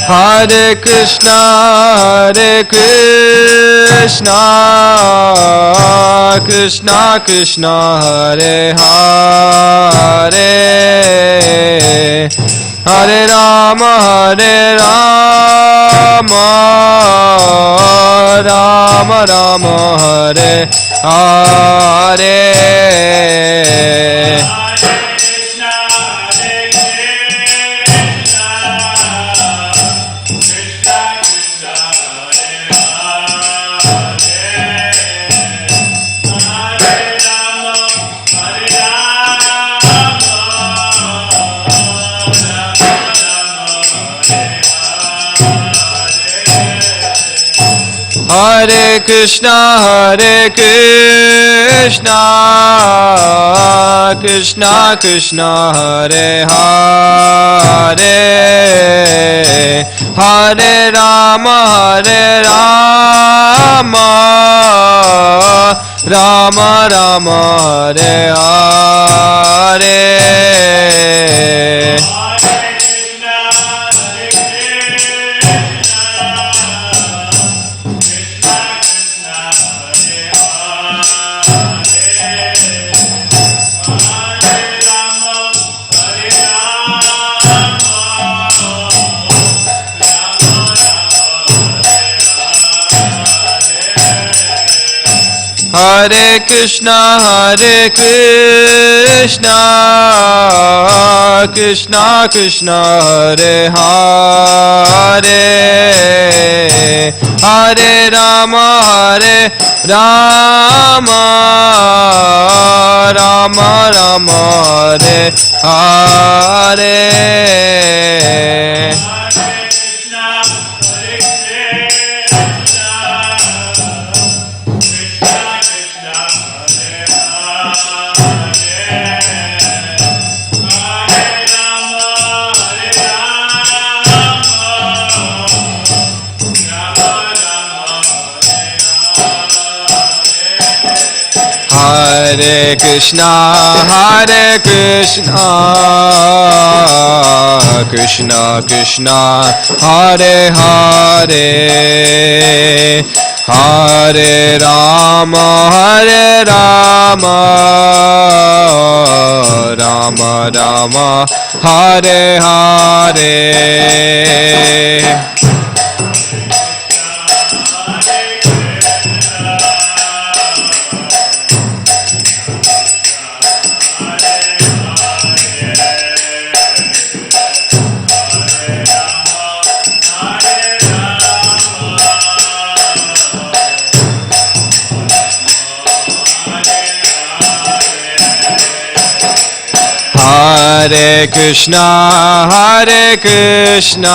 Hare Krishna, Krishna Krishna, Hare Hare, Hare Rama, Rama Rama, Hare Hare. Hare Krishna, Krishna Krishna, Hare Hare, Hare Rama, Rama Rama, Hare Hare. Hare Krishna, Krishna Krishna, Hare Hare, Hare Rama, Rama Rama, Hare Hare. Hare Krishna, Krishna Krishna, Hare Hare, Hare Rama, Rama Rama, Hare Hare. Hare Krishna,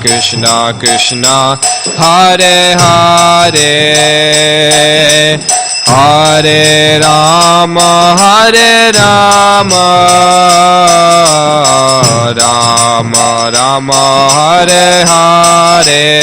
Krishna Krishna, Hare Hare, Hare Rama, Rama Rama, Hare Hare.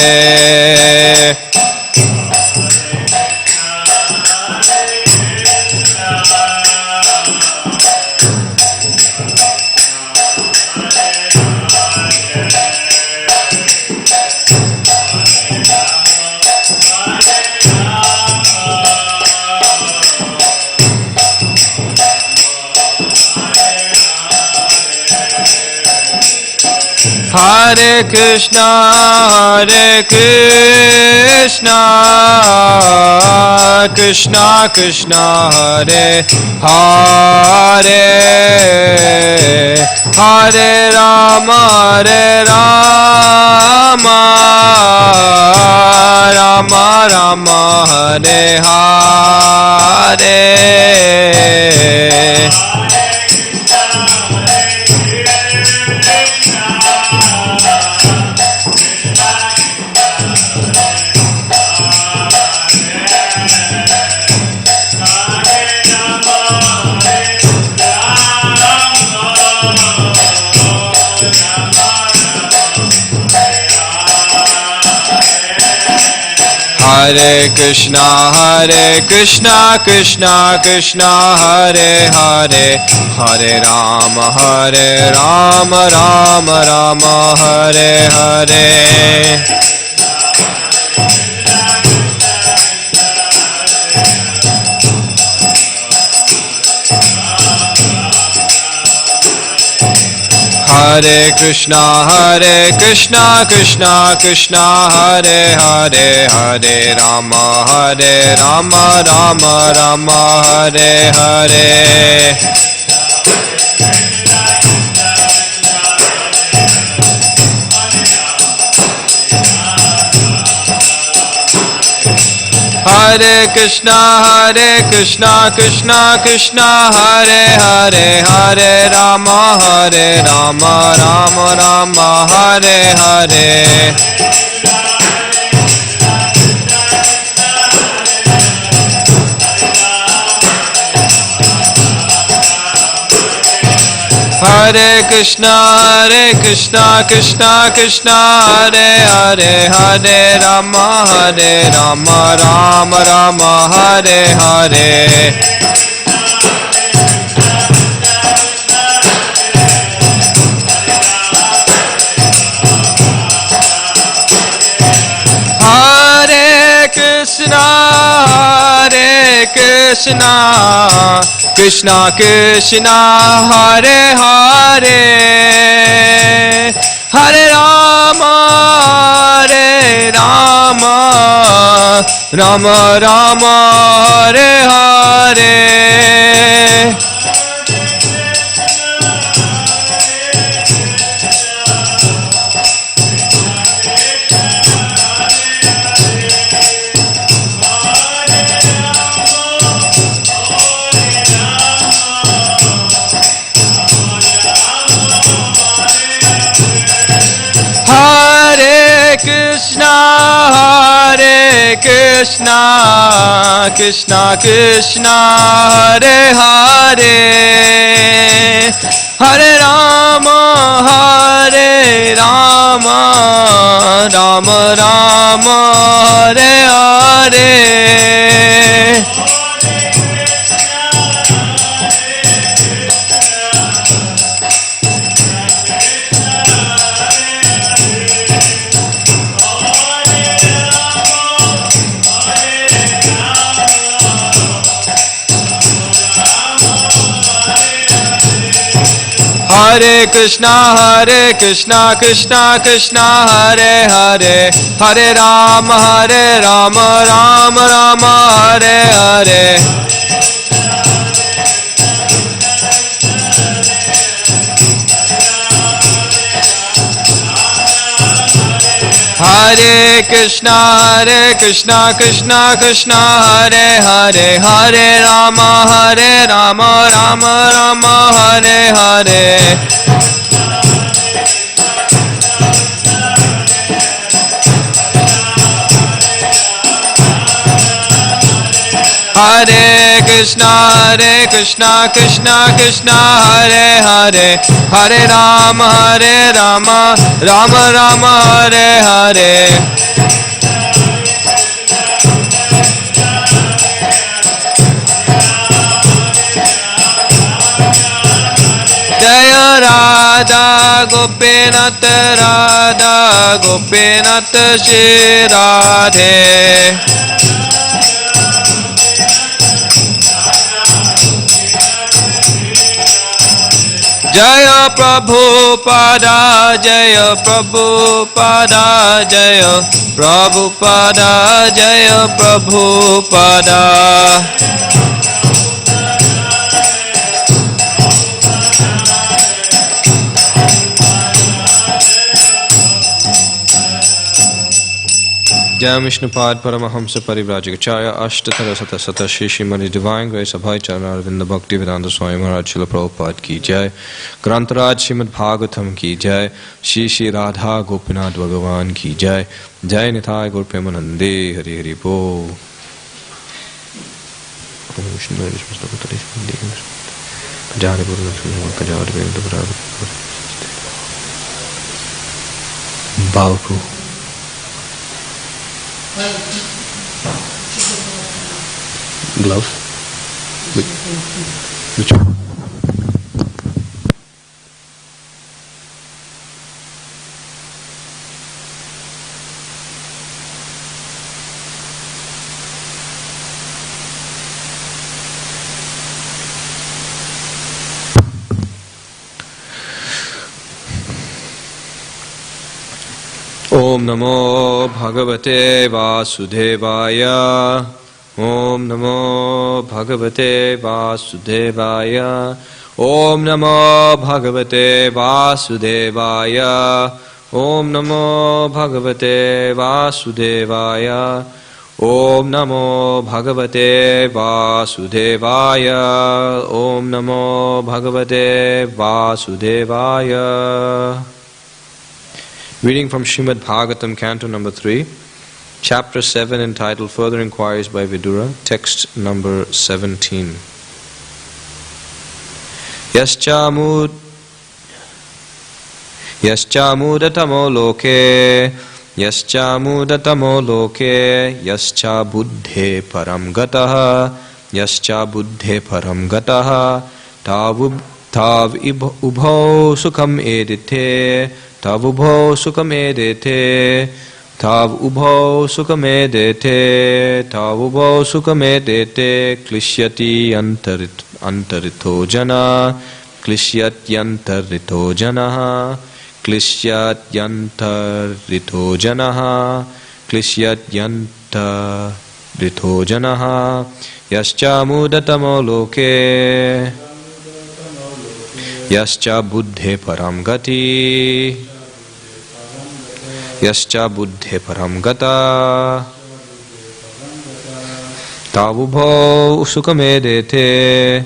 Hare Krishna, Krishna Krishna, Hare Hare, Hare Rama, Rama Rama, Hare Hare. Hare Krishna Krishna Krishna Hare Hare, Hare Rama Rama Rama Hare Hare. Hare Krishna Krishna Krishna Hare Hare, Hare Rama Rama Rama Hare Hare. Hare Krishna Krishna Krishna Hare Hare, Hare Rama Rama Rama Hare Hare. Hare Krishna Krishna Hare Hare, Hare Rama Rama Rama Hare Hare. Hare Krishna Krishna Krishna Hare Hare, Hare Rama Rama Rama Hare Hare. Krishna Krishna Hare Hare, Hare Rama Rama Rama Hare Hare. Hare Krishna Krishna Hare Hare, Hare Rama Rama Rama Hare Hare. Hare Krishna Krishna Hare Hare, Hare Rama Rama Rama Hare Hare. Hare Krishna Hare Hare, Hare Rama Rama Rama Hare Hare. Jaya Radha Gopinath Shri Radhe. Jaya Prabhupada Jaya Prabhupada Jaya Prabhupada Jaya Prabhupada. Jai Vishnupad Paramahamsa Parivrajagacharya Ashtatara Sata Shri Srimati Divine Grace Abhay Charanarvinda Bhakti Vedanta Swami Maharaj Srila Prabhupada Ki Jai, Grantaraj Srimad Bhagavatam Ki Jai, Shri Radha Gopinath Bhagavan Ki Jai, Jai Nithai Gaur Premanande Hari Hari Bol. Balapu. glove. Which one? Om Namo Bhagavate Vasudevaya. Om Namo Bhagavate Vasudevaya. Om Namo Bhagavate Vasudevaya. Om Namo Bhagavate Vasudevaya. Om Namo Bhagavate Vasudevaya. Om Namo Bhagavate Vasudevaya. Reading from Srimad Bhagavatam, Canto number 3, Chapter 7, entitled Further Inquiries by Vidura, text number 17. Yaschamudhatamo loke, yaschamudhatamo loke, yascha buddhe param gataha, yascha buddhe param gataha, tav ubho sukham edite, tav ubho sukham edite, tav ubho sukham edite, tav ubho sukham edite, klishyati antarito jana, klishyayantarito janaha, klishyayantarito janaha, klishyayantarito janaha, yascha mudatamo loke, yascha buddhe param gati, yascha buddhe param gata, tavubho sukhamedete,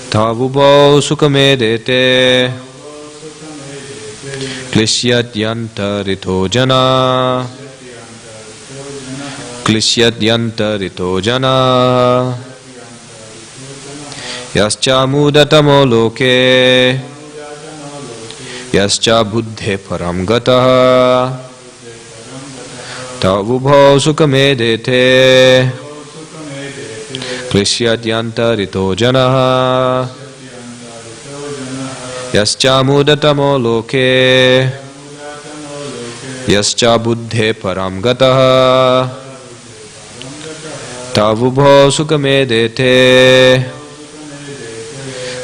tavubho sukhamedete, klishyayantarito jana, klishyayantarito jana, yascha mudatamo loke, yascha buddhe param gataha, tavubho sukhamedete, klishyayantarito janaha, yascha mudatamo loke, yascha buddhe param gataha, tavubho sukhamedete,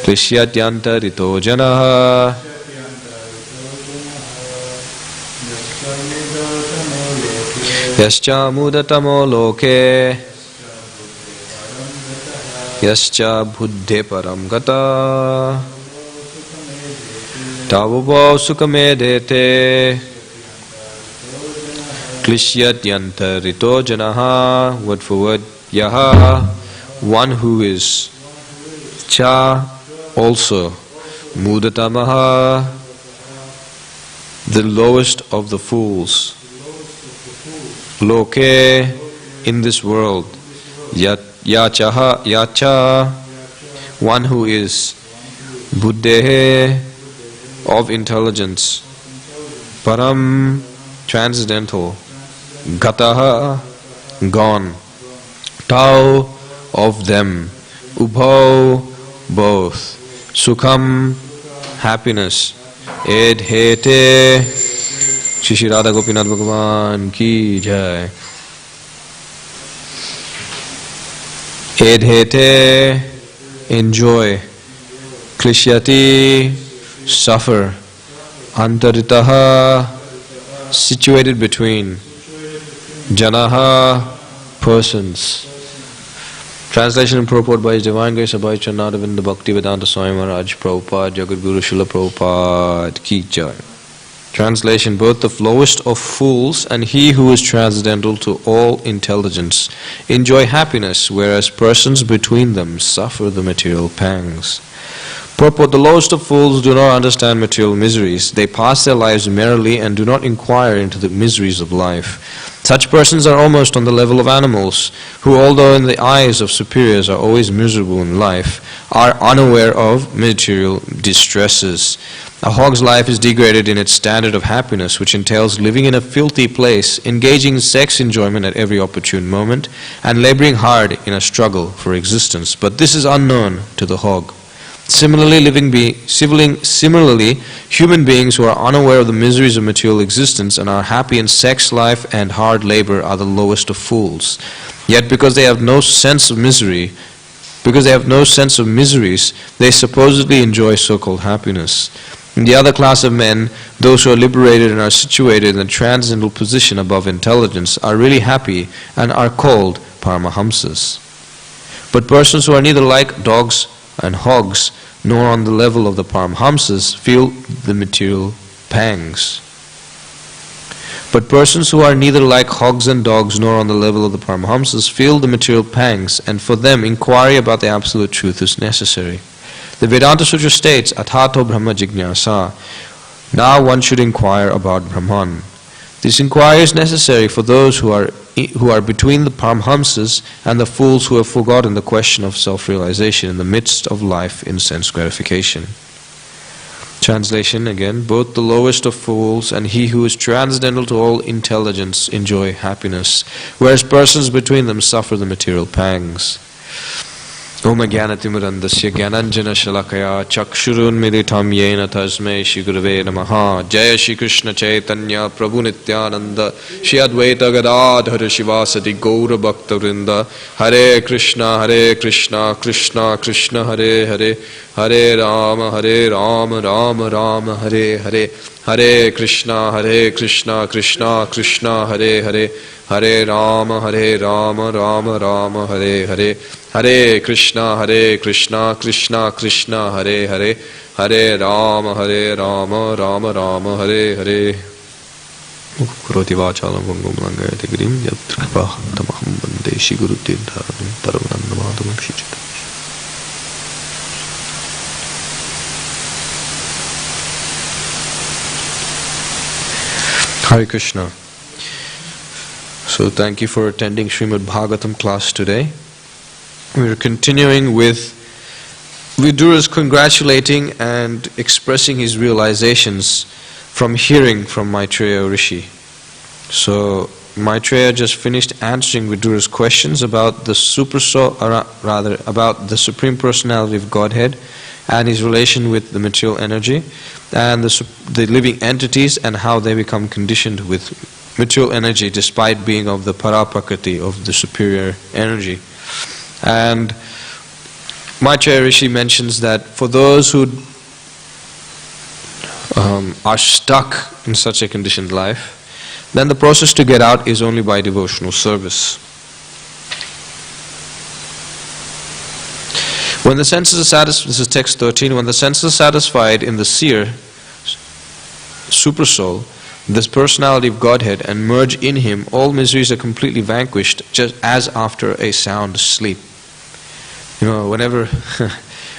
klishyayantarito janaha, yascha mudatamo loke, yascha buddhe param gata, tavubho sukhamedete, klishyayantarito janaha, word for word, yaha, one who is, cha, also, mudatamaha, the lowest of the fools, loke, in this world, yacha, one who is, buddhehe, of intelligence, param, transcendental, gataha, gone, tau, of them, ubho, both, sukham, happiness, edhete, Shri Radha Gopinath Bhagavan ki jai. Edhete, enjoy, klishyati, suffer, antaritaha, situated between, janaha, persons. Translation and purport by His Divine Grace Abhay Chanadavinda Bhaktivedanta Swami Maharaj Prabhupada Jagadguru Srila Prabhupada Ki Jai. Translation: both the lowest of fools and he who is transcendental to all intelligence enjoy happiness, whereas persons between them suffer the material pangs. Purport: the lowest of fools do not understand material miseries. They pass their lives merrily and do not inquire into the miseries of life. Such persons are almost on the level of animals, who, although in the eyes of superiors are always miserable in life, are unaware of material distresses. A hog's life is degraded in its standard of happiness, which entails living in a filthy place, engaging in sex enjoyment at every opportune moment, and laboring hard in a struggle for existence. But this is unknown to the hog. Similarly, human beings who are unaware of the miseries of material existence and are happy in sex life and hard labor are the lowest of fools. Yet because they have no sense of miseries, they supposedly enjoy so-called happiness. In the other class of men, those who are liberated and are situated in a transcendental position above intelligence are really happy and are called Paramahamsas. But persons who are neither like dogs and hogs, nor on the level of the Paramahamsas, feel the material pangs. But persons who are neither like hogs and dogs, nor on the level of the Paramahamsas, feel the material pangs, and for them inquiry about the Absolute Truth is necessary. The Vedanta Sutra states, Athato Brahma Jignasa. Now one should inquire about Brahman. This inquiry is necessary for those who are between the Paramahamsas and the fools who have forgotten the question of self-realization in the midst of life in sense gratification. Translation again, both the lowest of fools and he who is transcendental to all intelligence enjoy happiness, whereas persons between them suffer the material pangs. Om Jnanatimurandasya Jnananjana Shalakaya Chakshurunmilitam Yena Tasmai Shri Gurave Namaha. Jaya Shri Krishna Chaitanya Prabhu Nityananda Shri Advaita Gadadhara Shivasati Gaura Bhakta Vrinda. Hare Krishna Krishna Krishna Hare Hare, Hare Rama Rama Rama Hare Hare, Hare Krishna Krishna Krishna Hare Hare, Hare Rama Rama Rama Hare Hare, Hare Krishna Krishna Krishna Hare Hare, Hare Rama Rama Rama Hare Hare. Kuroti vachalam vangam langayate girim yatrikpa tamaham vande Shri Guru Tirthanam Paramanandamadamam Shichita. Hare Krishna. So thank you for attending Srimad Bhagavatam class today. We are continuing with Vidura's congratulating and expressing his realizations from hearing from Maitreya Rishi. So Maitreya just finished answering Vidura's questions about the about the Supreme Personality of Godhead and his relation with the material energy and the living entities and how they become conditioned with material energy despite being of the Paraprakriti, of the superior energy. And Maitreya Rishi mentions that for those who are stuck in such a conditioned life, then the process to get out is only by devotional service. When the senses are satisfied, this is text 13, when the senses are satisfied in the seer, supersoul, this personality of Godhead, and merge in him, all miseries are completely vanquished, just as after a sound sleep. You know, whenever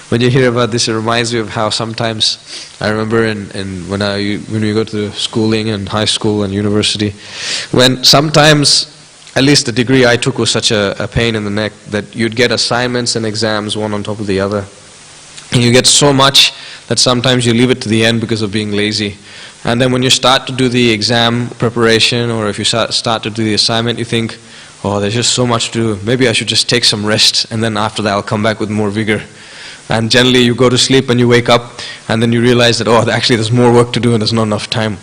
when you hear about this, it reminds me of how sometimes I remember when we go to schooling and high school and university, when sometimes, at least the degree I took was such a pain in the neck that you'd get assignments and exams one on top of the other. And you get so much that sometimes you leave it to the end because of being lazy. And then when you start to do the exam preparation, or if you start to do the assignment, you think, oh, there's just so much to do. Maybe I should just take some rest, and then after that I'll come back with more vigor. And generally you go to sleep and you wake up, and then you realize that, oh, actually there's more work to do and there's not enough time.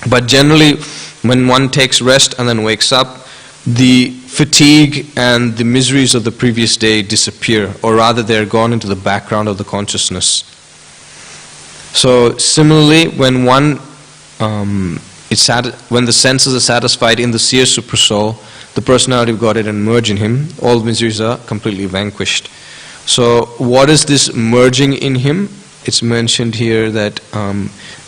But generally, when one takes rest and then wakes up, the fatigue and the miseries of the previous day disappear, or rather they're gone into the background of the consciousness. So similarly, when when the senses are satisfied in the seer supersoul, the personality of Godhead, and merge in him, all miseries are completely vanquished. So what is this merging in him? It's mentioned here that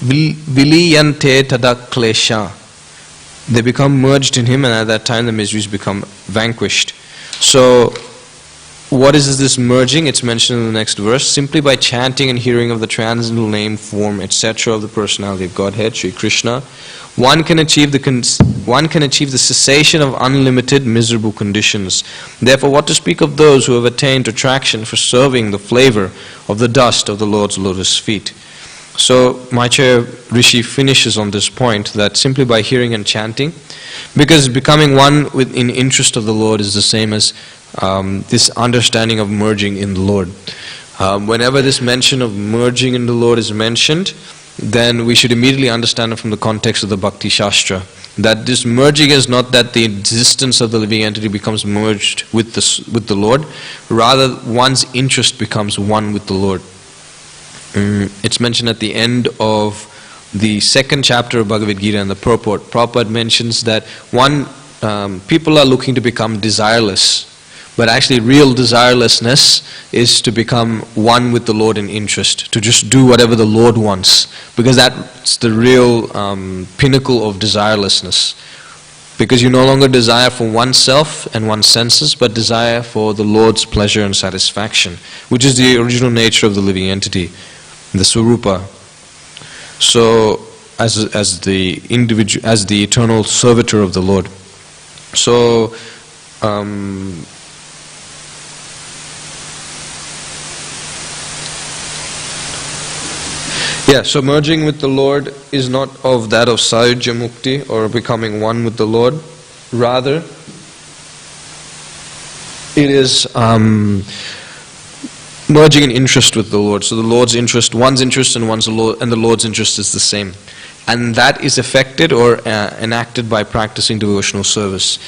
viliyante tada klesha. They become merged in him, and at that time the miseries become vanquished. So what is this merging? It's mentioned in the next verse. Simply by chanting and hearing of the transcendental name, form, etc. of the personality of Godhead, Sri Krishna, one can achieve the cessation of unlimited miserable conditions. Therefore, what to speak of those who have attained attraction for serving the flavor of the dust of the Lord's lotus feet? So Maitreya Rishi finishes on this point that simply by hearing and chanting, because becoming one in interest of the Lord is the same as this understanding of merging in the Lord. Whenever this mention of merging in the Lord is mentioned, then we should immediately understand it from the context of the Bhakti Shastra. That this merging is not that the existence of the living entity becomes merged with the Lord, rather one's interest becomes one with the Lord. It's mentioned at the end of the second chapter of Bhagavad Gita and the purport. Prabhupada mentions that people are looking to become desireless, but actually real desirelessness is to become one with the Lord in interest, to just do whatever the Lord wants, because that's the real pinnacle of desirelessness. Because you no longer desire for oneself and one's senses, but desire for the Lord's pleasure and satisfaction, which is the original nature of the living entity, the Swarupa. So, as the individual, as the eternal servitor of the Lord. So, so merging with the Lord is not of that of Sahaja Mukti or becoming one with the Lord. Rather, it is merging in interest with the Lord. So the Lord's interest, one's interest and the Lord's interest is the same. And that is effected or enacted by practicing devotional service.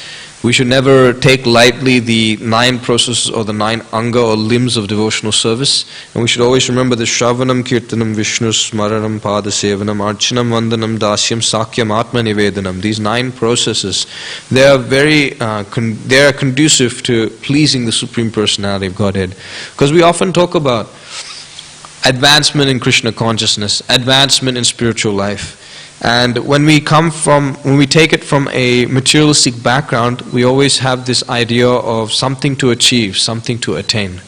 We should never take lightly the 9 processes or the 9 anga or limbs of devotional service. And we should always remember the Shravanam, Kirtanam, Vishnu, Smaranam, Padasevanam, Archanam, Vandanam, Dasyam, Sakyam, Atma Nivedanam. These 9 processes, they are very they are conducive to pleasing the Supreme Personality of Godhead. Because we often talk about advancement in Krishna consciousness, advancement in spiritual life. And when we take it from a materialistic background, we always have this idea of something to achieve, something to attain.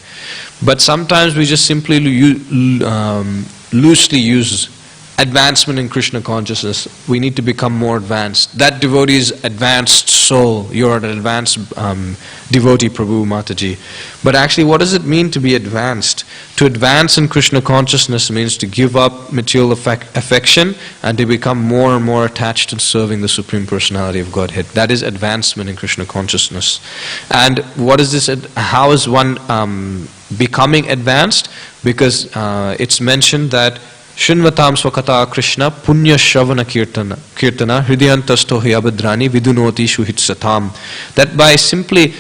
But sometimes we just simply loosely use advancement in Krishna consciousness. We need to become more advanced. That devotee's advanced soul. You're an advanced devotee, Prabhu, Mataji. But actually, what does it mean to be advanced? To advance in Krishna consciousness means to give up material affection and to become more and more attached in serving the Supreme Personality of Godhead. That is advancement in Krishna consciousness. And what is this? How is one becoming advanced? Because it's mentioned that Shinvatam Swakata Krishna Punya Shravana Kirtana Hridayantasto Hyabhadrani Vidunoti Shuhit Satam. That by simply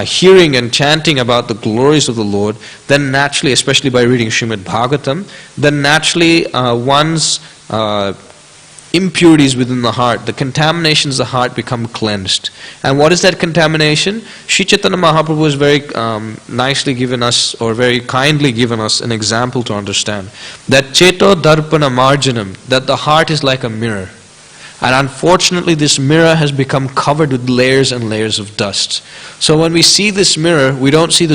hearing and chanting about the glories of the Lord, then naturally, especially by reading Srimad Bhagavatam, then naturally one's impurities within the heart, the contaminations of the heart become cleansed. And what is that contamination? Sri Chaitanya Mahaprabhu has very nicely given us, or very kindly given us, an example to understand. That Cheto Darpana Marjanam, that the heart is like a mirror. And unfortunately this mirror has become covered with layers and layers of dust. So when we see this mirror, we don't see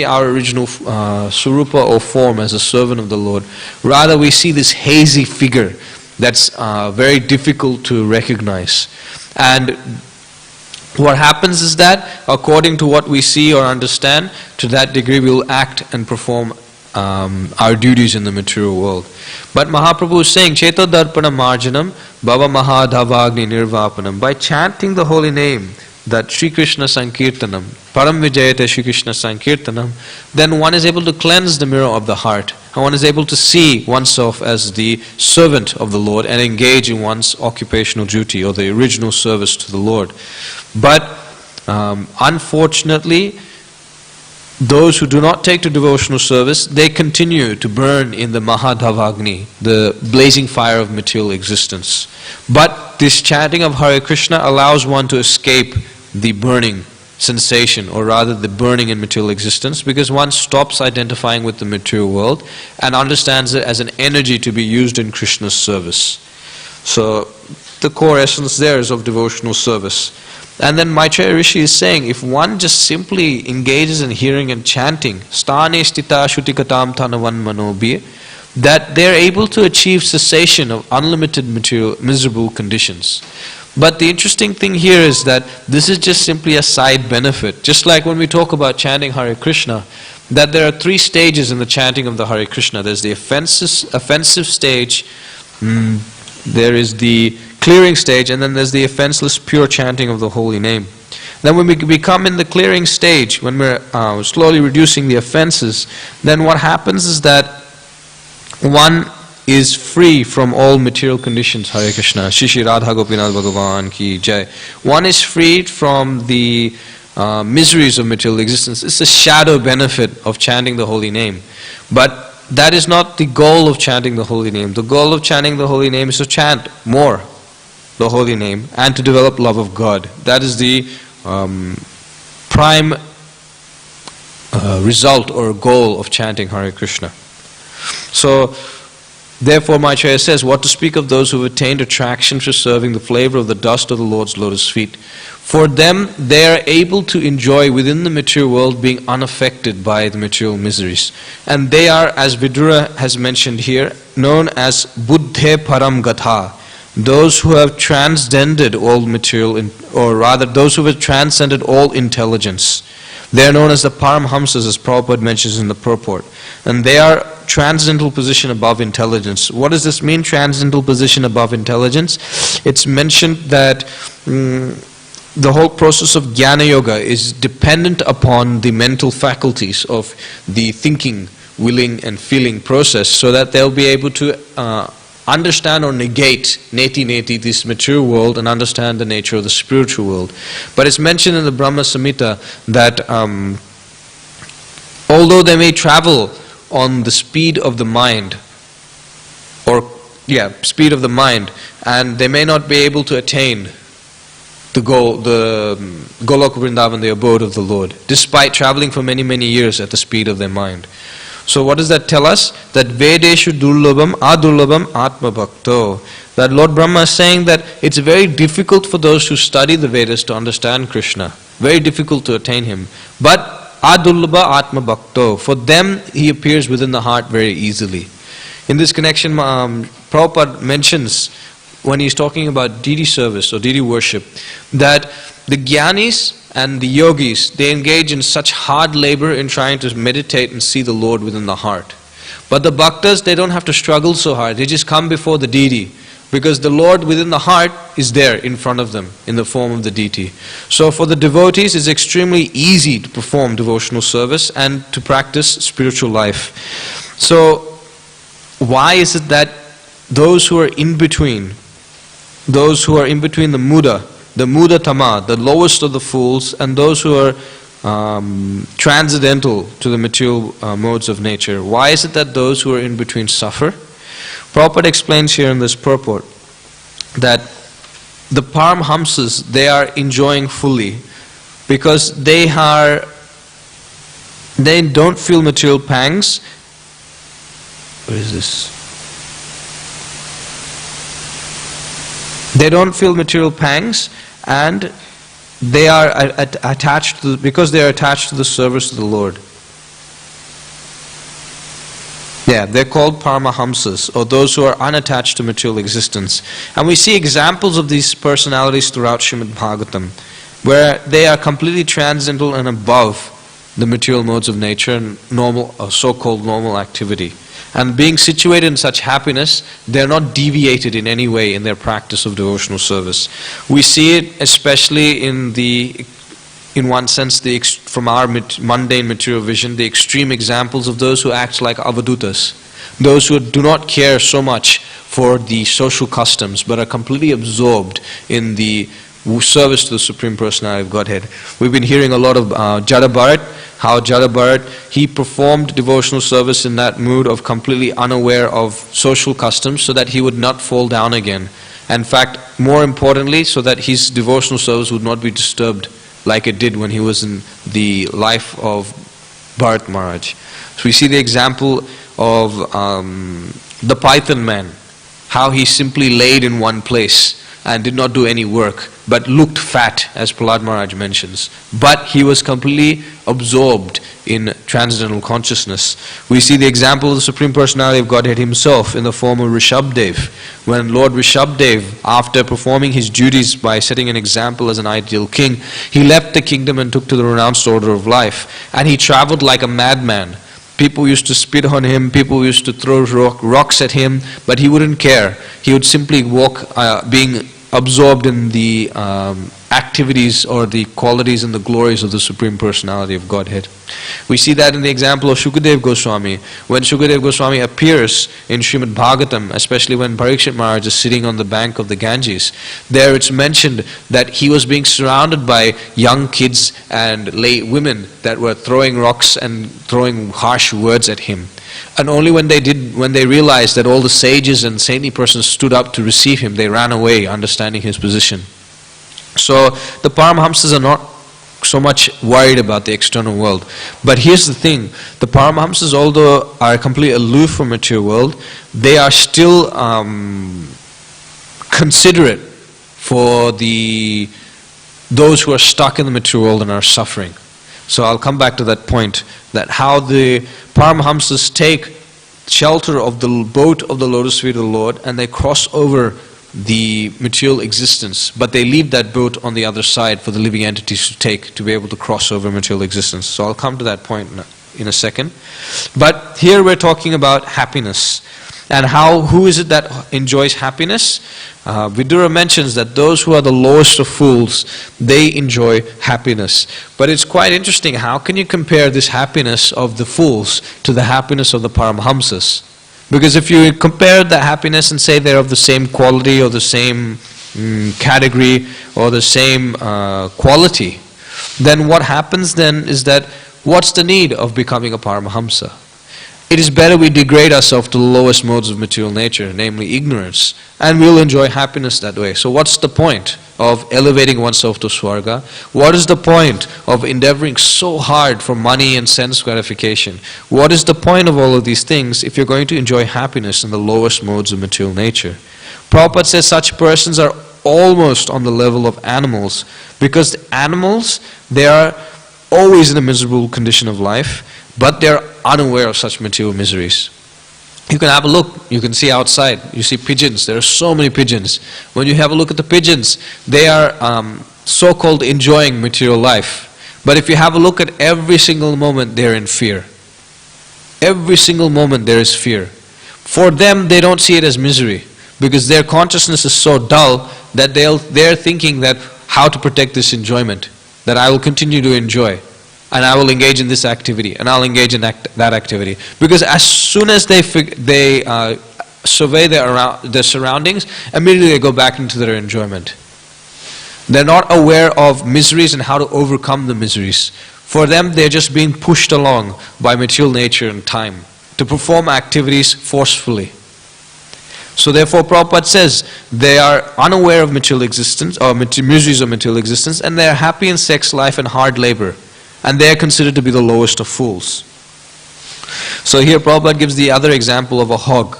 our original Swarupa or form as a servant of the Lord. Rather we see this hazy figure that's very difficult to recognize. And what happens is that according to what we see or understand, to that degree we will act and perform our duties in the material world. But Mahaprabhu is saying, Cheto Darpana Marjanam Bhava Mahadhavagni Nirvapanam. By chanting the holy name, that Sri Krishna Sankirtanam, Param Vijayate Sri Krishna Sankirtanam, then one is able to cleanse the mirror of the heart. And one is able to see oneself as the servant of the Lord and engage in one's occupational duty or the original service to the Lord. But unfortunately, those who do not take to devotional service, they continue to burn in the Mahadhavagni, the blazing fire of material existence. But this chanting of Hare Krishna allows one to escape the burning sensation, or rather the burning in material existence, because one stops identifying with the material world and understands it as an energy to be used in Krishna's service. So the core essence there is of devotional service. And then Maitreya Rishi is saying, if one just simply engages in hearing and chanting, Sthane stita shutikatam thanavan manobhi, that they are able to achieve cessation of unlimited material, miserable conditions. But the interesting thing here is that this is just simply a side benefit. Just like when we talk about chanting Hare Krishna, that there are 3 stages in the chanting of the Hare Krishna. There's the offensive stage, there is the clearing stage, and then there's the offenseless pure chanting of the holy name. Then when we become in the clearing stage, when we're slowly reducing the offenses, then what happens is that one is free from all material conditions. Hare Krishna. Shishi Radha Gopinath Bhagavan ki jai. One is freed from the miseries of material existence. It's a shadow benefit of chanting the holy name. But that is not the goal of chanting the holy name. The goal of chanting the holy name is to chant more the holy name and to develop love of God. That is the prime result or goal of chanting Hare Krishna. So, therefore, my Acharya says, what to speak of those who have attained attraction to serving the flavor of the dust of the Lord's lotus feet? For them, they are able to enjoy within the material world being unaffected by the material miseries. And they are, as Vidura has mentioned here, known as Buddhe Param Gatha, those who have transcended all material, or rather those who have transcended all intelligence. They are known as the Paramhamsas, as Prabhupada mentions in the purport. And they are transcendental position above intelligence. What does this mean, transcendental position above intelligence? It's mentioned that the whole process of Jnana Yoga is dependent upon the mental faculties of the thinking, willing and feeling process, so that they'll be able to understand or negate neti this material world and understand the nature of the spiritual world. But it's mentioned in the Brahma Samhita that although they may travel on the speed of the mind, speed of the mind, and they may not be able to attain the goal, the Golok Vrindavan, the abode of the Lord, despite traveling for many, many years at the speed of their mind. So what does that tell us? That Vedeshu Durlabham Adurlabham Atma Bhakto. That Lord Brahma is saying that it's very difficult for those who study the Vedas to understand Krishna. Very difficult to attain Him. But Adurlabha Atma Bhakto. For them, He appears within the heart very easily. In this connection, Prabhupada mentions, when he's talking about deity service or deity worship, that the Jnanis and the yogis, they engage in such hard labor in trying to meditate and see the Lord within the heart. But the bhaktas, they don't have to struggle so hard. They just come before the deity, because the Lord within the heart is there in front of them in the form of the deity. So for the devotees, it's extremely easy to perform devotional service and to practice spiritual life. So why is it that those who are in between the Muda Tama, the lowest of the fools, and those who are transcendental to the material modes of nature, why is it that those who are in between suffer? Prabhupada explains here in this purport that the Paramhamsas, they are enjoying fully because they don't feel material pangs. What is this? They don't feel material pangs, and they are attached to, because they are attached to the service of the Lord. Yeah, they're called Paramahamsas, or those who are unattached to material existence. And we see examples of these personalities throughout Srimad Bhagavatam, where they are completely transcendental and above the material modes of nature and normal, or so-called normal activity. And being situated in such happiness, they are not deviated in any way in their practice of devotional service. We see it especially in one sense, from our mundane material vision, the extreme examples of those who act like avadutas, those who do not care so much for the social customs, but are completely absorbed in the service to the Supreme Personality of Godhead. We've been hearing a lot of Jada Bharat, how Jada Bharat, he performed devotional service in that mood of completely unaware of social customs so that he would not fall down again. In fact, more importantly, so that his devotional service would not be disturbed like it did when he was in the life of Bharat Maharaj. So we see the example of the Python man, how he simply laid in one place and did not do any work, but looked fat, as Prahlad Maharaj mentions. But he was completely absorbed in transcendental consciousness. We see the example of the Supreme Personality of Godhead himself in the form of Rishabdev. When Lord Rishabdev, after performing his duties by setting an example as an ideal king, he left the kingdom and took to the renounced order of life. And he traveled like a madman. People used to spit on him, people used to throw rocks at him, but he wouldn't care. He would simply walk, being absorbed in the activities or the qualities and the glories of the Supreme Personality of Godhead. We see that in the example of Shukadev Goswami. When Shukadev Goswami appears in Srimad Bhagavatam, especially when Parikshit Maharaj is sitting on the bank of the Ganges, there it's mentioned that he was being surrounded by young kids and lay women that were throwing rocks and throwing harsh words at him. And only when they realized that all the sages and saintly persons stood up to receive him, they ran away, understanding his position. So the Paramahamsas are not so much worried about the external world. But here's the thing, the Paramahamsas, although are completely aloof from material world, they are still considerate for those who are stuck in the material world and are suffering. So I'll come back to that point, that how the Paramahamsas take shelter of the boat of the lotus feet of the Lord and they cross over the material existence, but they leave that boat on the other side for the living entities to take, to be able to cross over material existence. So I'll come to that point in a second. But here we're talking about happiness. And who is it that enjoys happiness? Vidura mentions that those who are the lowest of fools, they enjoy happiness. But it's quite interesting, how can you compare this happiness of the fools to the happiness of the Paramahamsas? Because if you compare the happiness and say they're of the same quality or the same category or the same quality, then what happens then is that what's the need of becoming a Paramahamsa? It is better we degrade ourselves to the lowest modes of material nature, namely ignorance, and we'll enjoy happiness that way. So what's the point of elevating oneself to Swarga? What is the point of endeavoring so hard for money and sense gratification? What is the point of all of these things if you're going to enjoy happiness in the lowest modes of material nature? Prabhupada says such persons are almost on the level of animals, because the animals, they are always in a miserable condition of life, but they're unaware of such material miseries. You can have a look, you can see outside, you see pigeons, there are so many pigeons. When you have a look at the pigeons, they are so-called enjoying material life. But if you have a look at every single moment, they're in fear. Every single moment there is fear. For them, they don't see it as misery, because their consciousness is so dull that they're thinking that how to protect this enjoyment, that I will continue to enjoy. And I will engage in this activity, and I'll engage in that activity. Because as soon as they survey their surroundings, immediately they go back into their enjoyment. They're not aware of miseries and how to overcome the miseries. For them, they're just being pushed along by material nature and time to perform activities forcefully. So therefore, Prabhupada says they are unaware of material existence or miseries of material existence, and they are happy in sex life and hard labor. And they are considered to be the lowest of fools. So here Prabhupada gives the other example of a hog.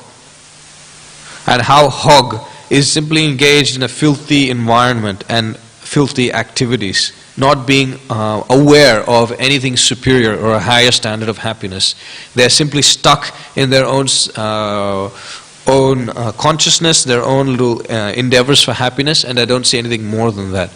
And how hog is simply engaged in a filthy environment and filthy activities, not being aware of anything superior or a higher standard of happiness. They are simply stuck in their own consciousness, their own little endeavors for happiness, and they don't see anything more than that.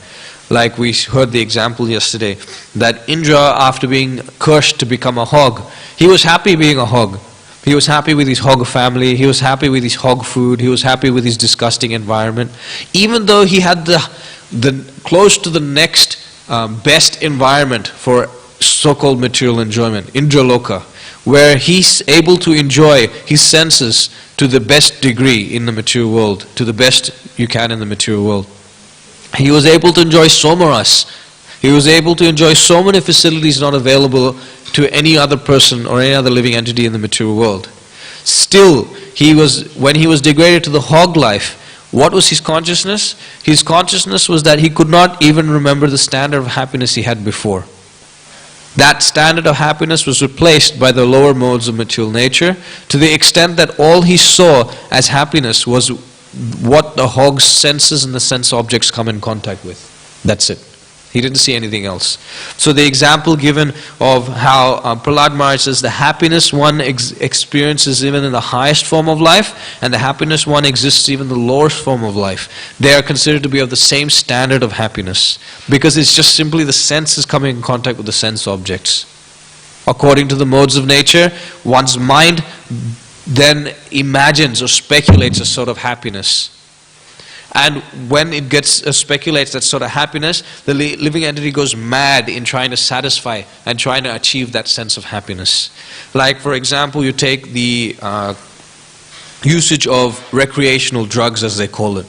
Like we heard the example yesterday, that Indra, after being cursed to become a hog, he was happy being a hog. He was happy with his hog family, he was happy with his hog food, he was happy with his disgusting environment. Even though he had the close to the next best environment for so-called material enjoyment, Indraloka, where he's able to enjoy his senses to the best degree in the material world, to the best you can in the material world. He was able to enjoy Somaras. He was able to enjoy so many facilities not available to any other person or any other living entity in the material world. Still, when he was degraded to the hog life, what was his consciousness? His consciousness was that he could not even remember the standard of happiness he had before. That standard of happiness was replaced by the lower modes of material nature, to the extent that all he saw as happiness was what the hog's senses and the sense objects come in contact with. That's it. He didn't see anything else. So the example given of how Prahlad Maharaj says the happiness one experiences even in the highest form of life, and the happiness one exists even in the lowest form of life. They are considered to be of the same standard of happiness, because it's just simply the senses coming in contact with the sense objects. According to the modes of nature, one's mind then imagines or speculates a sort of happiness. And when it speculates that sort of happiness, the living entity goes mad in trying to satisfy and trying to achieve that sense of happiness. Like, for example, you take the usage of recreational drugs, as they call it.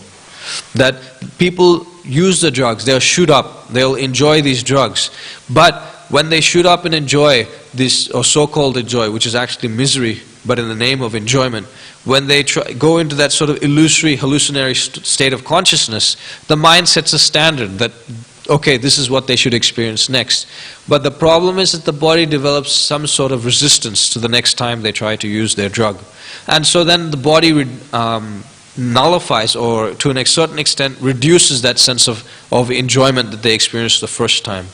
That people use the drugs, they'll shoot up, they'll enjoy these drugs. But when they shoot up and enjoy this, or so-called enjoy, which is actually misery, but in the name of enjoyment, when they go into that sort of illusory, hallucinatory state of consciousness, the mind sets a standard that, okay, this is what they should experience next. But the problem is that the body develops some sort of resistance to the next time they try to use their drug. And so then the body nullifies, or to a certain extent reduces that sense of enjoyment that they experienced the first time.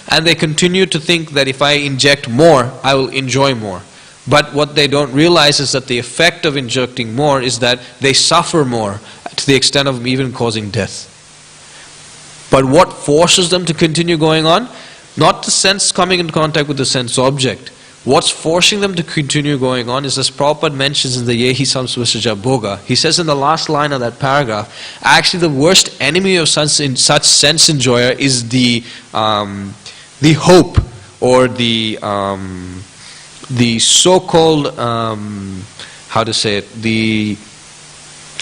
And they continue to think that if I inject more, I will enjoy more. But what they don't realize is that the effect of injecting more is that they suffer more, to the extent of even causing death. But what forces them to continue going on? Not the sense coming in contact with the sense object. What's forcing them to continue going on is, as Prabhupada mentions in the Yehi Samsvasaja Bhoga, he says in the last line of that paragraph, actually the worst enemy of such sense enjoyer is the hope, or the so-called, how to say it, the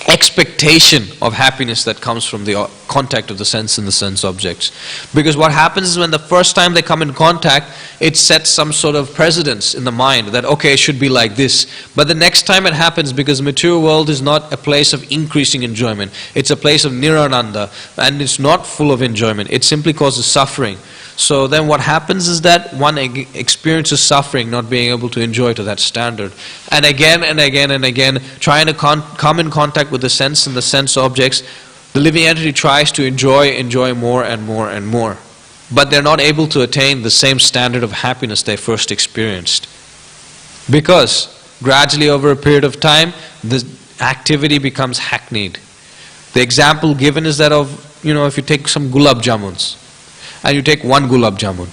expectation of happiness that comes from the contact of the sense and the sense objects. Because what happens is, when the first time they come in contact, it sets some sort of precedence in the mind that, okay, it should be like this. But the next time it happens, because the material world is not a place of increasing enjoyment, it's a place of nirananda, and it's not full of enjoyment, it simply causes suffering. So then what happens is that one experiences suffering, not being able to enjoy to that standard. And again and again and again, trying to come in contact with the sense and the sense objects, the living entity tries to enjoy more and more and more. But they're not able to attain the same standard of happiness they first experienced. Because gradually over a period of time, the activity becomes hackneyed. The example given is that of, if you take some gulab jamuns, and you take one gulab jamun,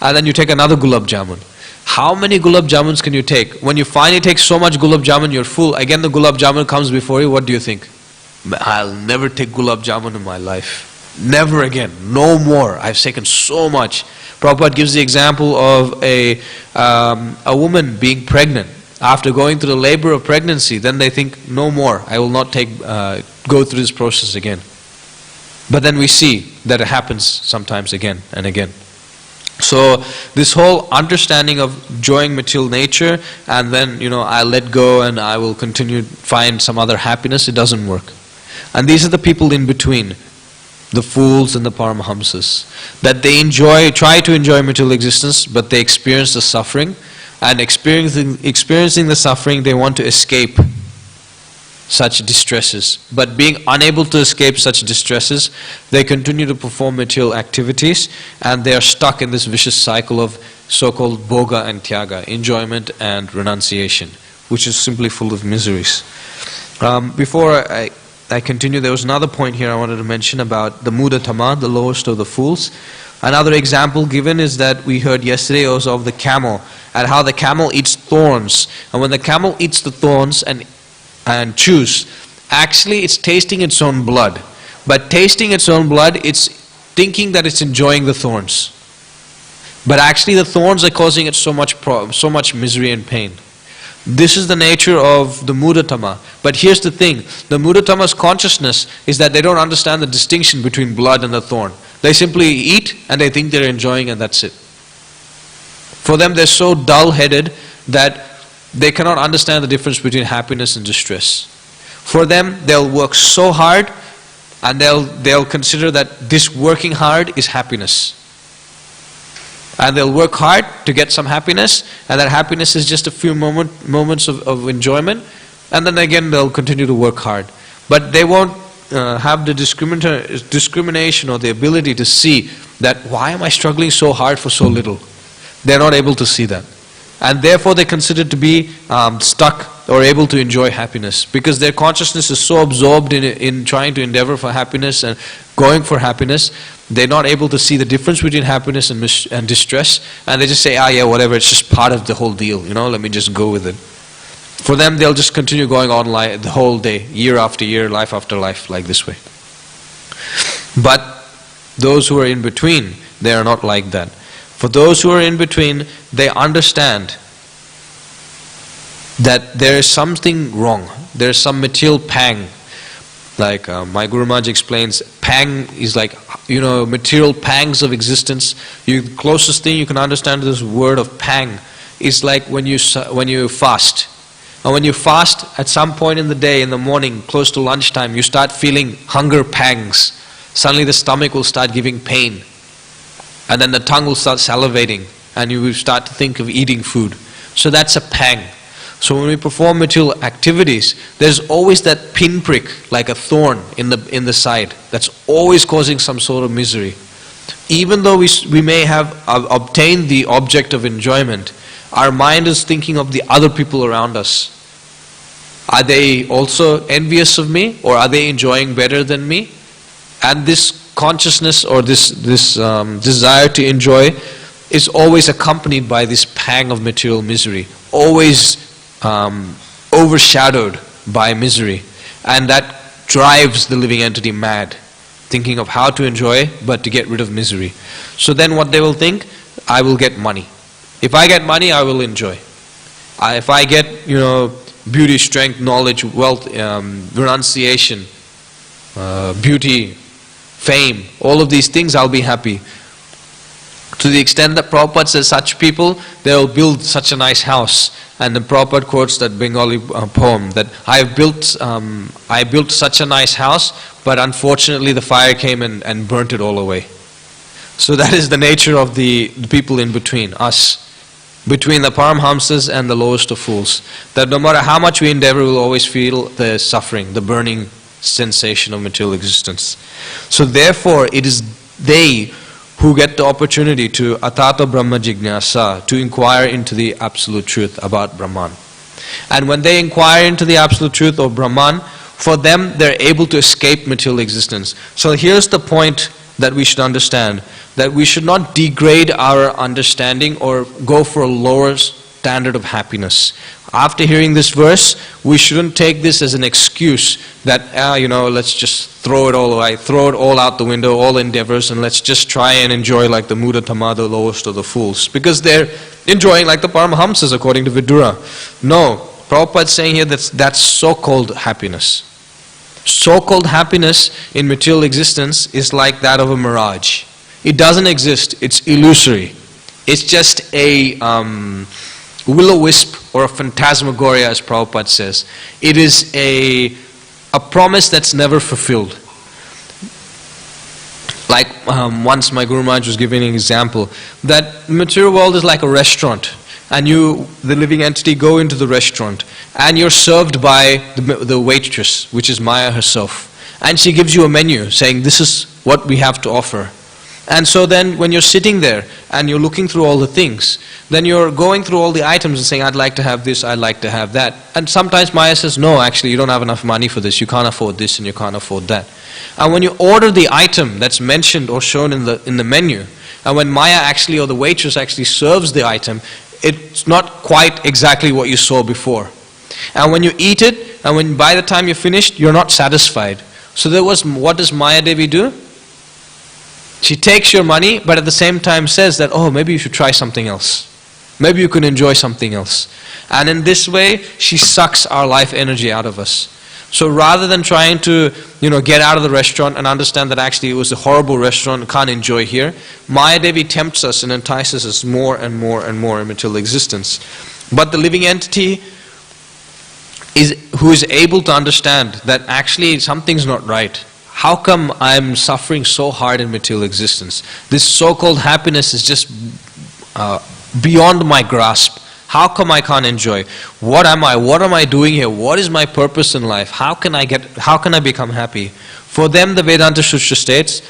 and then you take another gulab jamun. How many gulab jamuns can you take? When you finally take so much gulab jamun, you're full. Again the gulab jamun comes before you, what do you think? I'll never take gulab jamun in my life. Never again. No more. I've taken so much. Prabhupada gives the example of a woman being pregnant. After going through the labor of pregnancy, then they think, no more. I will not go through this process again. But then we see that it happens sometimes again and again. So this whole understanding of enjoying material nature, and then I let go and I will continue to find some other happiness, it doesn't work. And these are the people in between, the fools and the Paramahamsas, that they try to enjoy material existence, but they experience the suffering, and experiencing the suffering, they want to escape such distresses. But being unable to escape such distresses, they continue to perform material activities, and they are stuck in this vicious cycle of so-called bhoga and tyaga, enjoyment and renunciation, which is simply full of miseries. Before I continue, there was another point here I wanted to mention about the mudatama, the lowest of the fools. Another example given is that we heard yesterday also of the camel, and how the camel eats thorns. And when the camel eats the thorns and chews, actually it's tasting its own blood. But tasting its own blood, it's thinking that it's enjoying the thorns. But actually the thorns are causing it so much misery and pain. This is the nature of the mudatama. But here's the thing, the mudatama's consciousness is that they don't understand the distinction between blood and the thorn. They simply eat and they think they're enjoying, and that's it. For them, they're so dull-headed that they cannot understand the difference between happiness and distress. For them, they'll work so hard, and they'll consider that this working hard is happiness. And they'll work hard to get some happiness, and that happiness is just a few moments of enjoyment, and then again they'll continue to work hard. but they won't have the discrimination or the ability to see that why am I struggling so hard for so little? They're not able to see that. And therefore they consider to be stuck or able to enjoy happiness, because their consciousness is so absorbed in trying to endeavor for happiness and going for happiness, they're not able to see the difference between happiness and distress, and they just say, yeah, whatever, it's just part of the whole deal, let me just go with it. For them, they'll just continue going on the whole day, year after year, life after life, like this way. But those who are in between, they are not like that. For those who are in between, they understand that there is something wrong. There is some material pang. Like my Guru Maharaj explains, pang is like, material pangs of existence. The closest thing you can understand to this word of pang is like when you fast. And when you fast, at some point in the day, in the morning, close to lunchtime, you start feeling hunger pangs. Suddenly the stomach will start giving pain. And then the tongue will start salivating. And you will start to think of eating food. So that's a pang. So when we perform material activities, there's always that pinprick, like a thorn in the side, that's always causing some sort of misery. Even though we may have obtained the object of enjoyment, our mind is thinking of the other people around us. Are they also envious of me, or are they enjoying better than me? And this consciousness or this desire to enjoy is always accompanied by this pang of material misery, always overshadowed by misery, and that drives the living entity mad, thinking of how to enjoy but to get rid of misery. So then what they will think, I will get money. If I get money, I will enjoy. If I get beauty, strength, knowledge, wealth, renunciation, beauty, fame, all of these things, I'll be happy. To the extent that Prabhupada says such people, they'll build such a nice house. And then Prabhupada quotes that Bengali poem that I built such a nice house, but unfortunately the fire came and burnt it all away. So that is the nature of the people in between, us. Between the Paramhamsas and the lowest of fools. That no matter how much we endeavor, we'll always feel the suffering, the burning sensation of material existence. So therefore, it is they who get the opportunity to atata Brahma Jignasa, to inquire into the absolute truth about Brahman. And when they inquire into the absolute truth of Brahman, for them they're able to escape material existence. So here's the point that we should understand, that we should not degrade our understanding or go for a lower standard of happiness. After hearing this verse, we shouldn't take this as an excuse that, let's just throw it all away, throw it all out the window, all endeavors, and let's just try and enjoy like the Muda Tama, the lowest of the fools. Because they're enjoying like the Paramhamsas according to Vidura. No, Prabhupada is saying here that's so-called happiness. So-called happiness in material existence is like that of a mirage. It doesn't exist, it's illusory. It's just a will-o-wisp or a phantasmagoria, as Prabhupada says. It is a promise that's never fulfilled. Like once my Guru Maharaj was giving an example, that the material world is like a restaurant, and you, the living entity, go into the restaurant, and you're served by the waitress, which is Maya herself. And she gives you a menu saying, this is what we have to offer. And so then when you're sitting there and you're looking through all the things, then you're going through all the items and saying, I'd like to have this, I'd like to have that. And sometimes Maya says, no, actually you don't have enough money for this, you can't afford this and you can't afford that. And when you order the item that's mentioned or shown in the menu, and when Maya actually, or the waitress actually serves the item, it's not quite exactly what you saw before. And when you eat it, and when by the time you're finished, you're not satisfied. So what does Maya Devi do? She takes your money, but at the same time says that, oh, maybe you should try something else. Maybe you can enjoy something else. And in this way, she sucks our life energy out of us. So rather than trying to, get out of the restaurant and understand that actually it was a horrible restaurant, can't enjoy here, Maya Devi tempts us and entices us more and more and more in material existence. But the living entity who is able to understand that actually something's not right. How come I'm suffering so hard in material existence? This so-called happiness is just beyond my grasp. How come I can't enjoy? What am I? What am I doing here? What is my purpose in life? How can I become happy? For them, the Vedanta Sutra states,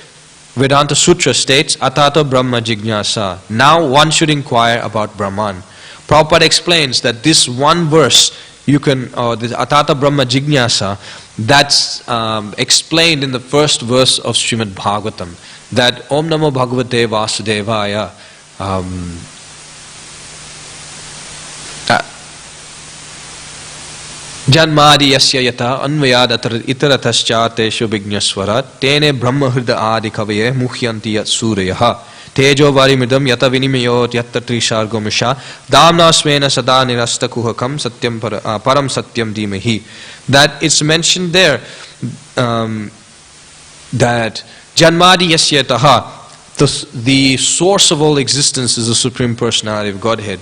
Atato Brahma Jignasa. Now one should inquire about Brahman. Prabhupada explains that this one verse, this Atata Brahma Jignasa, that's explained in the first verse of Srimad Bhagavatam, that Om Namo Bhagavate Vasudevaya, Janmadi yasya yata anvayad itaratascha vignyaswara tene brahma hrida adi kavaye muhyanti yat suryaha tejo varimidam yata vinimayot yatta trishargomisha damnasvena sada nirasta kuhakam satyam param satyam dhimahi. That it's mentioned there that Janmadi yasya yataha, the source of all existence is the Supreme Personality of Godhead.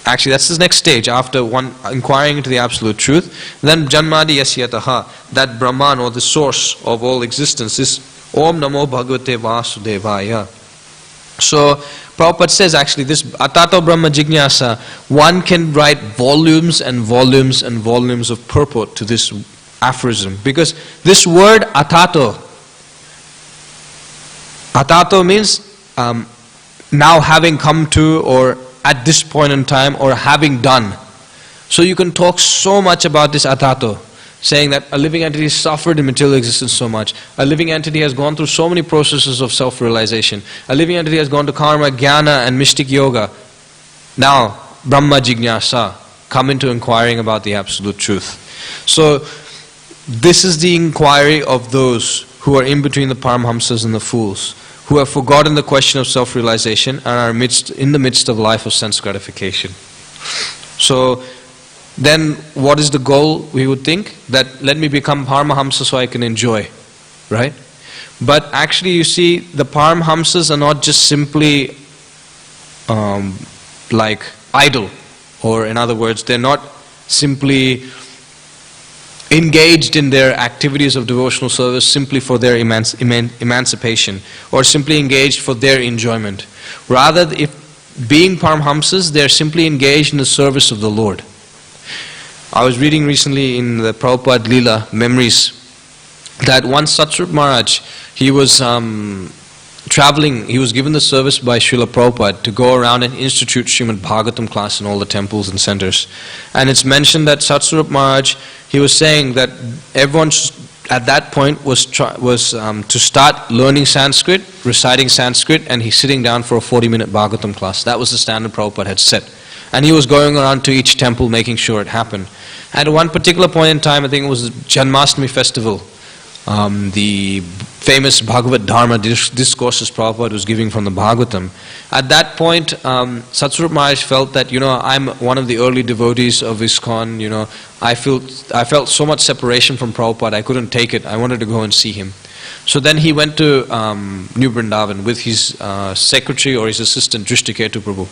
Actually, that's the next stage after one inquiring into the absolute truth. Then Janmadi Yasyataha, that Brahman or the source of all existence is Om Namo Bhagavate Vasudevaya. So Prabhupada says actually this Atato Brahma Jignasa, one can write volumes and volumes and volumes of purport to this aphorism, because this word Atato means now having come to, or at this point in time, or having done. So you can talk so much about this Atato, saying that a living entity suffered in material existence so much. A living entity has gone through so many processes of self-realization. A living entity has gone to karma, jnana and mystic yoga. Now, Brahma Jignasa, come into inquiring about the absolute truth. So, this is the inquiry of those who are in between the Paramhamsas and the fools, who have forgotten the question of self-realization and are in the midst of life of sense gratification. So then what is the goal, we would think? That let me become Paramahamsa so I can enjoy, right? But actually you see, the Paramhamsas are not just simply like idle, or in other words, they're not simply engaged in their activities of devotional service simply for their emancipation, or simply engaged for their enjoyment. Rather, if being Paramhamsas, they're simply engaged in the service of the Lord. I was reading recently in the Prabhupada Leela Memories that once Satsrup Maharaj, he was traveling, he was given the service by Srila Prabhupada to go around and institute Srimad Bhagavatam class in all the temples and centers. And it's mentioned that Satsrup Maharaj, he was saying that everyone at that point was to start learning Sanskrit, reciting Sanskrit, and he's sitting down for a 40-minute Bhagavatam class. That was the standard Prabhupada had set. And he was going around to each temple making sure it happened. At one particular point in time, I think it was the Janmashtami festival, the famous Bhagavad Dharma discourses Prabhupada was giving from the Bhagavatam. At that point, Satsrup Maharaj felt that, I'm one of the early devotees of ISKCON, I felt so much separation from Prabhupada, I couldn't take it, I wanted to go and see him. So then he went to New Vrindavan with his secretary or his assistant, Drishtaketu Prabhu.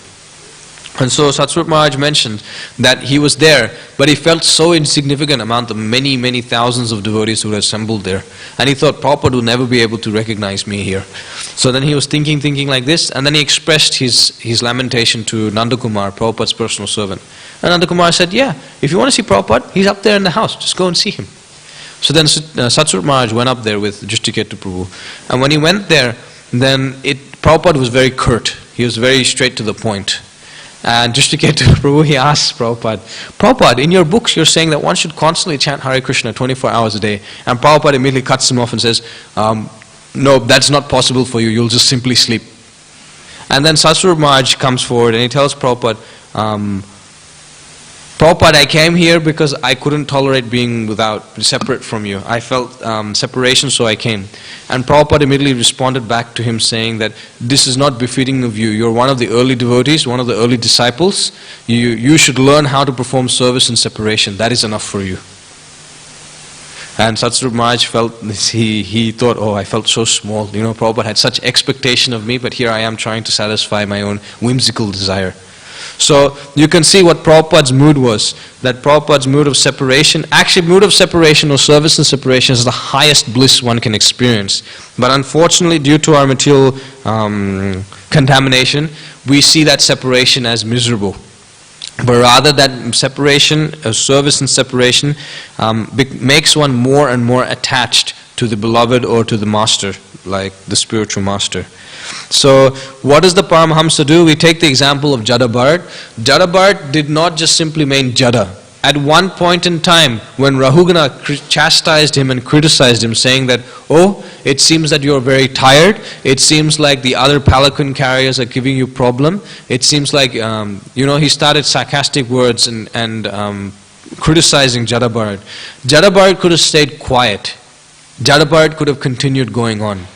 And so Satsrup Maharaj mentioned that he was there, but he felt so insignificant among the many, many thousands of devotees who had assembled there. And he thought, Prabhupada will never be able to recognize me here. So then he was thinking like this, and then he expressed his lamentation to Nandakumar, Prabhupada's personal servant. And Nandakumar said, yeah, if you want to see Prabhupada, he's up there in the house, just go and see him. So then Satsrup Maharaj went up there with Drishtaketu Prabhu. And when he went there, then Prabhupada was very curt. He was very straight to the point. And just to get to Prabhu, he asked Prabhupada, in your books you're saying that one should constantly chant Hare Krishna 24 hours a day. And Prabhupada immediately cuts him off and says, no, that's not possible for you, you'll just simply sleep. And then Satsrup Maharaj comes forward and he tells Prabhupada, Prabhupada, I came here because I couldn't tolerate being separate from you. I felt separation, so I came. And Prabhupada immediately responded back to him saying that this is not befitting of you. You're one of the early devotees, one of the early disciples. You should learn how to perform service in separation. That is enough for you. And Satsrup Maharaj felt, he thought, oh, I felt so small. Prabhupada had such expectation of me, but here I am trying to satisfy my own whimsical desire. So you can see what Prabhupada's mood was, that Prabhupada's mood of separation, actually mood of separation or service in separation is the highest bliss one can experience. But unfortunately, due to our material contamination, we see that separation as miserable. But rather that separation, service and separation, makes one more and more attached to the beloved or to the master, like the spiritual master. So what does the Paramahamsa do? We take the example of Jadabharat. Jadabharat did not just simply mean Jada. At one point in time, when Rahugana chastised him and criticized him, saying that, oh, it seems that you're very tired, it seems like the other palanquin carriers are giving you problem, it seems like, he started sarcastic words and criticizing Jadabharat. Jadabharat could have stayed quiet. Jadabharat could have continued going on.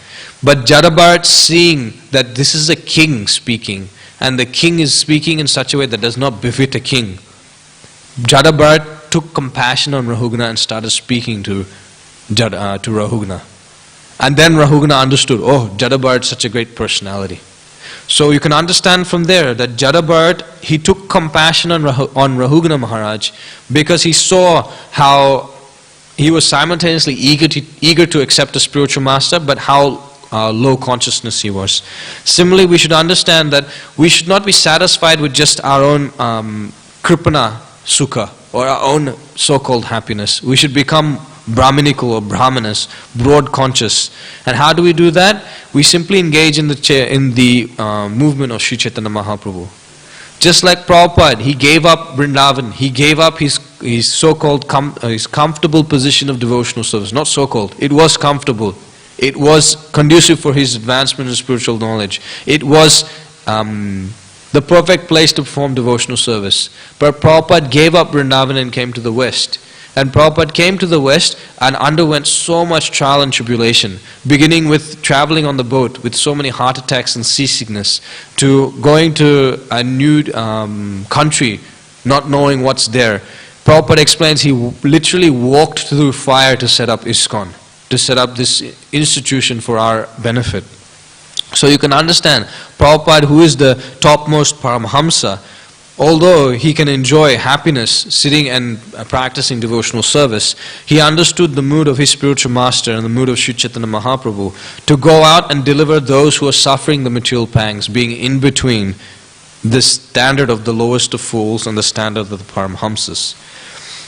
But Jadabharat, seeing that this is a king speaking, and the king is speaking in such a way that does not befit a king, Jadabharat took compassion on Rahugana and started speaking to Rahugana. And then Rahugana understood, oh, Jadabharat is such a great personality. So you can understand from there that Jadabharat, he took compassion on Rahugana Maharaj because he saw how he was simultaneously eager to accept a spiritual master, but how low consciousness he was. Similarly, we should understand that we should not be satisfied with just our own kripana sukha or our own so-called happiness. We should become Brahminical or Brahmanas, broad conscious. And how do we do that? We simply engage in the movement of Sri Chaitanya Mahaprabhu. Just like Prabhupada, he gave up Vrindavan, he gave up his so-called his comfortable position of devotional service. Not so-called, it was comfortable. It was conducive for his advancement in spiritual knowledge. It was the perfect place to perform devotional service. But Prabhupada gave up Vrindavan and came to the West. And Prabhupada came to the West and underwent so much trial and tribulation, beginning with traveling on the boat with so many heart attacks and seasickness, to going to a new country, not knowing what's there. Prabhupada explains he literally walked through fire to set up ISKCON, to set up this institution for our benefit. So you can understand, Prabhupada, who is the topmost Paramahamsa, although he can enjoy happiness sitting and practicing devotional service, he understood the mood of his spiritual master and the mood of Sri Chaitanya Mahaprabhu to go out and deliver those who are suffering the material pangs, being in between the standard of the lowest of fools and the standard of the Paramahamsas.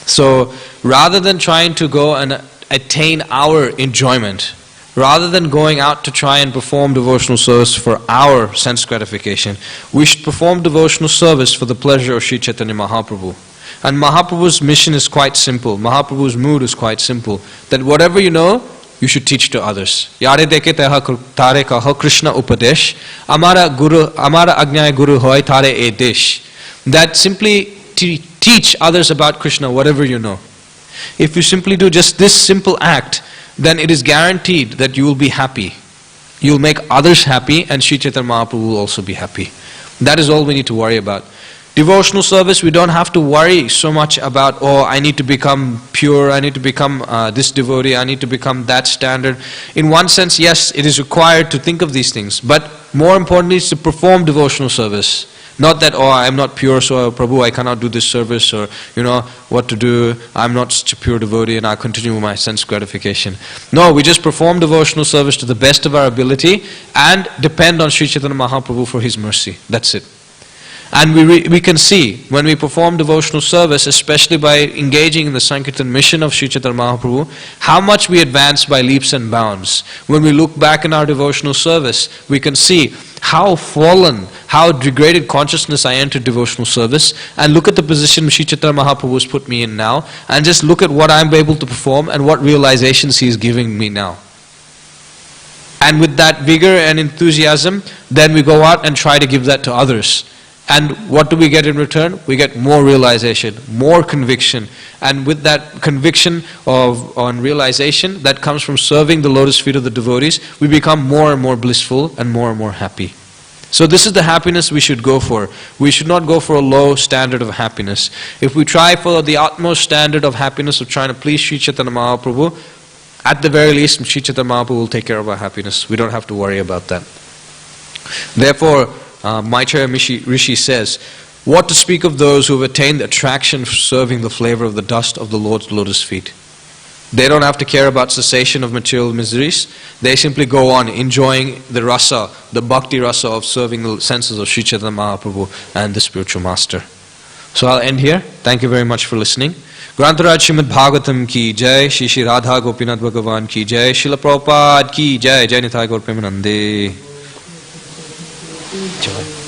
So rather than trying to go and attain our enjoyment, rather than going out to try and perform devotional service for our sense gratification, we should perform devotional service for the pleasure of Sri Chaitanya Mahaprabhu. And Mahaprabhu's mission is quite simple. Mahaprabhu's mood is quite simple. That whatever you know, you should teach to others. Yare deke tare kaho Krishna upadesh, amara agnyaya guru hoy tare e desh. That simply teach others about Krishna, whatever you know. If you simply do just this simple act, then it is guaranteed that you will be happy. You will make others happy, and Sri Chaitanya Mahaprabhu will also be happy. That is all we need to worry about. Devotional service, we don't have to worry so much about, oh, I need to become pure, I need to become this devotee, I need to become that standard. In one sense, yes, it is required to think of these things, but more importantly is to perform devotional service. Not that, oh, I'm not pure, so Prabhu, I cannot do this service, or, what to do, I'm not such a pure devotee and I continue with my sense gratification. No, we just perform devotional service to the best of our ability and depend on Sri Chaitanya Mahaprabhu for his mercy. That's it. And we can see, when we perform devotional service, especially by engaging in the Sankirtan mission of Sri Chaitanya Mahaprabhu, how much we advance by leaps and bounds. When we look back in our devotional service, we can see how fallen, how degraded consciousness I entered devotional service, and look at the position Sri Chaitanya Mahaprabhu has put me in now, and just look at what I'm able to perform and what realizations he is giving me now. And with that vigor and enthusiasm, then we go out and try to give that to others. And what do we get in return? We get more realization, more conviction. And with that conviction on realization that comes from serving the lotus feet of the devotees, we become more and more blissful and more happy. So this is the happiness we should go for. We should not go for a low standard of happiness. If we try for the utmost standard of happiness of trying to please Sri Chaitanya Mahaprabhu, at the very least Sri Chaitanya Mahaprabhu will take care of our happiness. We don't have to worry about that. Therefore, Maitreya Rishi says, what to speak of those who have attained attraction for serving the flavor of the dust of the Lord's lotus feet? They don't have to care about cessation of material miseries. They simply go on enjoying the rasa, the bhakti rasa of serving the senses of Sri Chaitanya Mahaprabhu and the spiritual master. So I'll end here. Thank you very much for listening. Grantaraj Srimad Bhagavatam ki jai, Shri Shri Radha Gopinath Bhagavan ki jai, Srila Prabhupada ki jai, Jai Nitai Gaur Premanande. Jai.